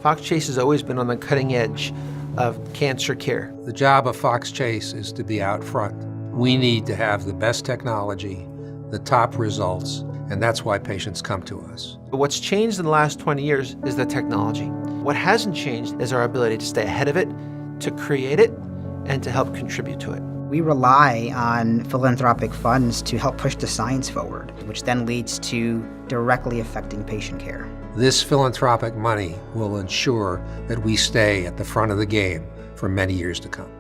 Fox Chase has always been on the cutting edge of cancer care. The job of Fox Chase is to be out front. We need to have the best technology, the top results, and that's why patients come to us. But what's changed in the last 20 years is the technology. What hasn't changed is our ability to stay ahead of it, to create it, and to help contribute to it. We rely on philanthropic funds to help push the science forward, which then leads to directly affecting patient care. This philanthropic money will ensure that we stay at the front of the game for many years to come.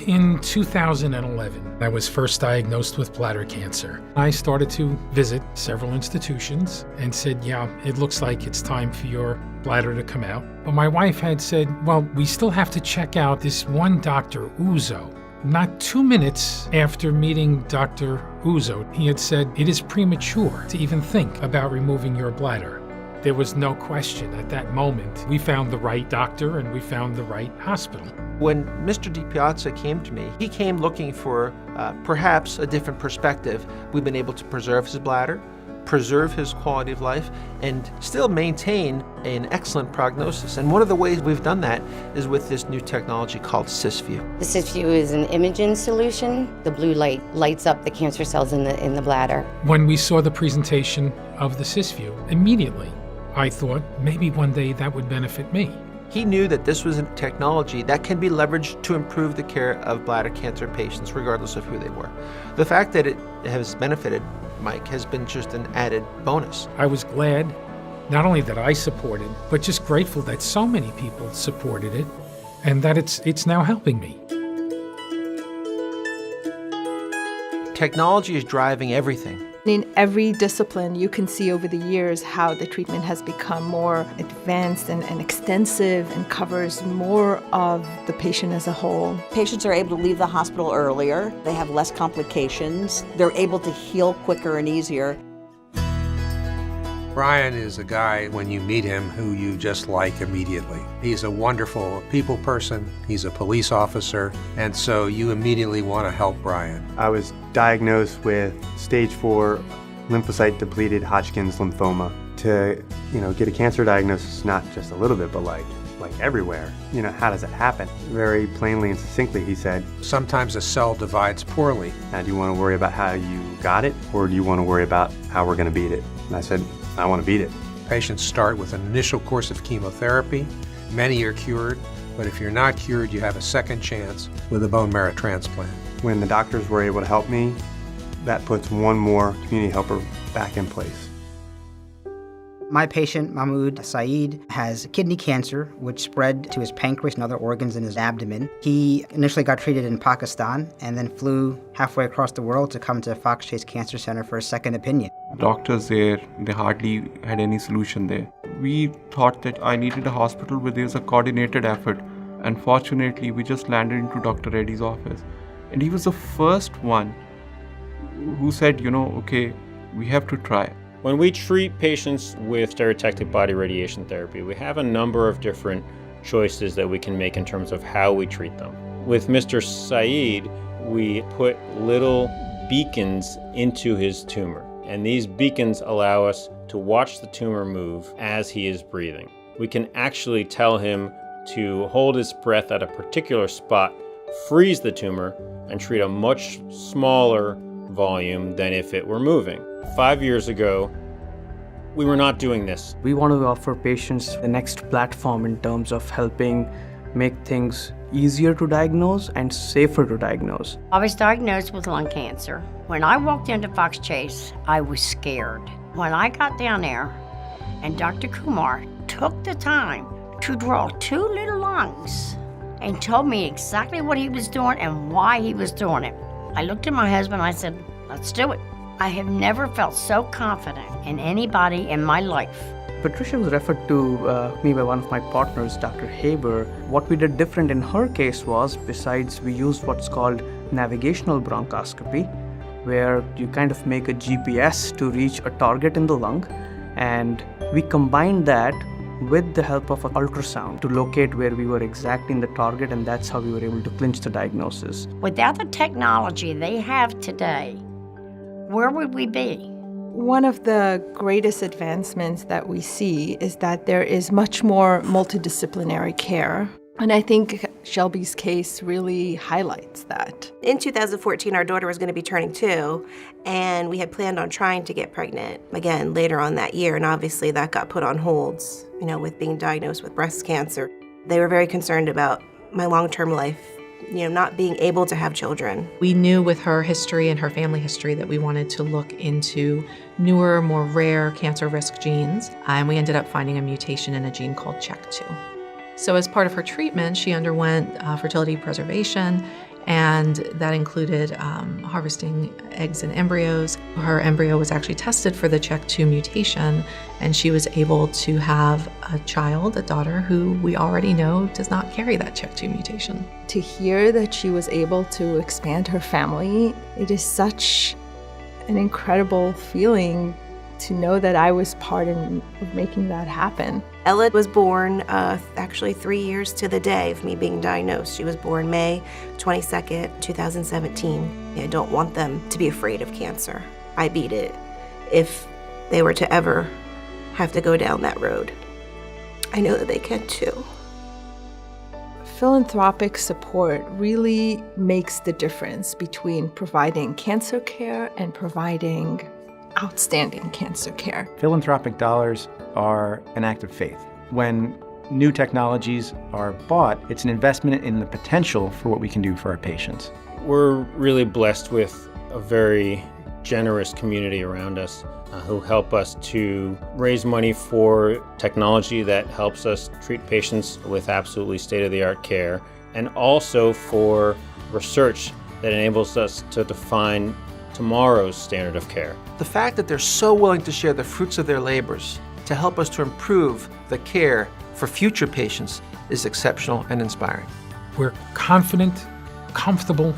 In 2011, I was first diagnosed with bladder cancer. I started to visit several institutions and said, yeah, it looks like it's time for your bladder to come out. But my wife had said, well, we still have to check out this one Dr. Uzo. Not 2 minutes after meeting Dr. Uzo, he had said, it is premature to even think about removing your bladder. There was no question at that moment. We found the right doctor and we found the right hospital. When Mr. DiPiazza came to me, he came looking for perhaps a different perspective. We've been able to preserve his bladder, preserve his quality of life, and still maintain an excellent prognosis. And one of the ways we've done that is with this new technology called Cysview. The Cysview is an imaging solution. The blue light lights up the cancer cells in the bladder. When we saw the presentation of the Cysview, immediately I thought maybe one day that would benefit me. He knew that this was a technology that can be leveraged to improve the care of bladder cancer patients, regardless of who they were. The fact that it has benefited Mike has been just an added bonus. I was glad not only that I supported, but just grateful that so many people supported it and that it's now helping me. Technology is driving everything. In every discipline, you can see over the years how the treatment has become more advanced and extensive and covers more of the patient as a whole. Patients are able to leave the hospital earlier. They have less complications. They're able to heal quicker and easier. Brian is a guy, when you meet him, who you just like immediately. He's a wonderful people person, he's a police officer, and so you immediately want to help Brian. I was diagnosed with stage 4 lymphocyte-depleted Hodgkin's lymphoma. To, get a cancer diagnosis, not just a little bit, but like everywhere. How does it happen? Very plainly and succinctly, he said, sometimes a cell divides poorly. Now, do you want to worry about how you got it, or do you want to worry about how we're going to beat it? And I said, I want to beat it. Patients start with an initial course of chemotherapy. Many are cured, but if you're not cured, you have a second chance with a bone marrow transplant. When the doctors were able to help me, that puts one more community helper back in place. My patient, Mahmoud Saeed, has kidney cancer, which spread to his pancreas and other organs in his abdomen. He initially got treated in Pakistan and then flew halfway across the world to come to Fox Chase Cancer Center for a second opinion. Doctors there, they hardly had any solution there. We thought that I needed a hospital where there's a coordinated effort. And fortunately, we just landed into Dr. Reddy's office. And he was the first one who said, okay, we have to try. When we treat patients with stereotactic body radiation therapy, we have a number of different choices that we can make in terms of how we treat them. With Mr. Saeed, we put little beacons into his tumor, and these beacons allow us to watch the tumor move as he is breathing. We can actually tell him to hold his breath at a particular spot, freeze the tumor, and treat a much smaller volume than if it were moving. 5 years ago, we were not doing this. We want to offer patients the next platform in terms of helping make things easier to diagnose and safer to diagnose. I was diagnosed with lung cancer. When I walked into Fox Chase, I was scared. When I got down there and Dr. Kumar took the time to draw 2 little lungs and told me exactly what he was doing and why he was doing it, I looked at my husband and I said, let's do it. I have never felt so confident in anybody in my life. Patricia was referred to me by one of my partners, Dr. Haber. What we did different in her case was, besides we used what's called navigational bronchoscopy, where you kind of make a GPS to reach a target in the lung, and we combined that with the help of an ultrasound to locate where we were exactly in the target, and that's how we were able to clinch the diagnosis. Without the technology they have today, where would we be? One of the greatest advancements that we see is that there is much more multidisciplinary care. And I think Shelby's case really highlights that. In 2014, our daughter was going to be turning 2, and we had planned on trying to get pregnant again later on that year, and obviously that got put on holds, with being diagnosed with breast cancer. They were very concerned about my long-term life, not being able to have children. We knew with her history and her family history that we wanted to look into newer, more rare cancer risk genes, and we ended up finding a mutation in a gene called CHEK2. So as part of her treatment, she underwent fertility preservation, and that included harvesting eggs and embryos. Her embryo was actually tested for the CHEK2 mutation, and she was able to have a child, a daughter, who we already know does not carry that CHEK2 mutation. To hear that she was able to expand her family, it is such an incredible feeling to know that I was part of making that happen. Ella was born actually 3 years to the day of me being diagnosed. She was born May 22nd, 2017. I don't want them to be afraid of cancer. I beat it if they were to ever have to go down that road. I know that they can too. Philanthropic support really makes the difference between providing cancer care and providing outstanding cancer care. Philanthropic dollars are an act of faith. When new technologies are bought, it's an investment in the potential for what we can do for our patients. We're really blessed with a very generous community around us who help us to raise money for technology that helps us treat patients with absolutely state-of-the-art care, and also for research that enables us to define tomorrow's standard of care. The fact that they're so willing to share the fruits of their labors to help us to improve the care for future patients is exceptional and inspiring. We're confident, comfortable,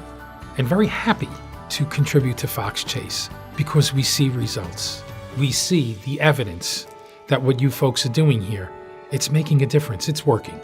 and very happy to contribute to Fox Chase because we see results. We see the evidence that what you folks are doing here, it's making a difference, it's working.